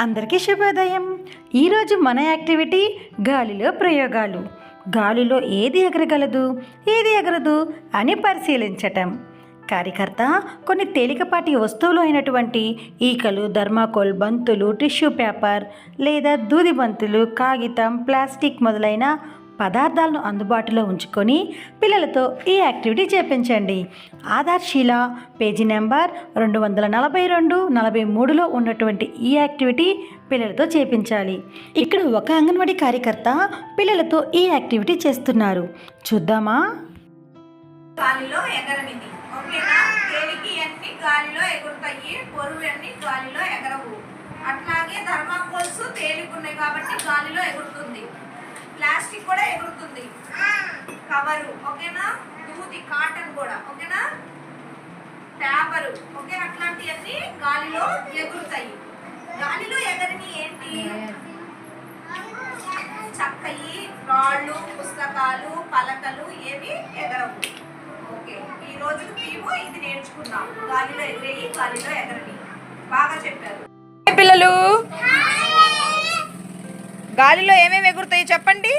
అందరికీ శుభోదయం. ఈరోజు మన యాక్టివిటీ గాలిలో ప్రయోగాలు. గాలిలో ఏది ఎగరగలదు, ఏది ఎగరదు అని పరిశీలించటం. కార్యకర్త కొన్ని తేలికపాటి వస్తువులు అయినటువంటి ఈకలు, థర్మాకోల్, బంతులు, టిష్యూ పేపర్ లేదా దూది బంతులు, కాగితం, ప్లాస్టిక్ మొదలైన పదార్థాలను అందుబాటులో ఉంచుకొని పిల్లలతో ఈ యాక్టివిటీ చేపించండి. ఆధార్శీల పేజీ నెంబర్ 242-43లో ఉన్నటువంటి ఈ యాక్టివిటీ పిల్లలతో చేపించాలి. ఇక్కడ ఒక అంగన్వాడీ కార్యకర్త పిల్లలతో ఈ యాక్టివిటీ చేస్తున్నారు. చూద్దామా? గాలిలో ఎగరనిది. ఓకేనా? తేలికి అన్ని గాలిలో ఎగురుతాయి, పొరుగు అన్ని గాలిలో ఎగరవు. అట్లాగే థర్మాకోల్స్ తేలికున్నాయి కాబట్టి గాలిలో ఎగురుతుంది. ప్లాస్టిక్ కూడా ఎగురుతుంది, కవరు. ఓకేనా? దూది, కాటన్ కూడా. ఓకేనా? పేపరు. ఓకే, అట్లాంటివన్నీ గాలిలో ఎగురుతాయి. గాలిలో ఎగరని ఏంటి? చక్కయి, రాళ్ళు, పుస్తకాలు, పలకలు ఏవి ఎగరవు. ఓకే, ఈ రోజు మేము ఇది నేర్చుకున్నాం. గాలిలో ఎగిరేయి, గాలిలో ఎగరని. బాగా చెప్పారు పిల్లలు. గాలిలో ఏమేమి ఎగురుతాయి చెప్పండి.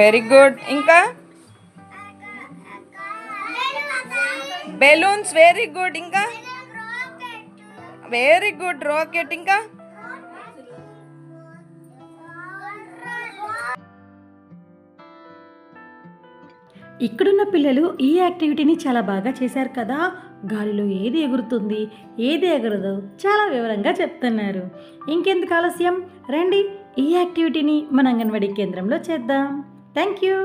Very good. ఇంకా బెలూన్స్. Very good. ఇంకా వెరీ గుడ్. రాకెట్. ఇంకా ఇక్కడున్న పిల్లలు ఈ యాక్టివిటీని చాలా బాగా చేశారు కదా. గాలిలో ఏది ఎగురుతుంది, ఏది ఎగరదు చాలా వివరంగా చెప్తున్నారు. ఇంకెందుకు ఆలస్యం, రండి ఈ యాక్టివిటీని మన అంగన్వాడీ కేంద్రంలో చేద్దాం. Thank you.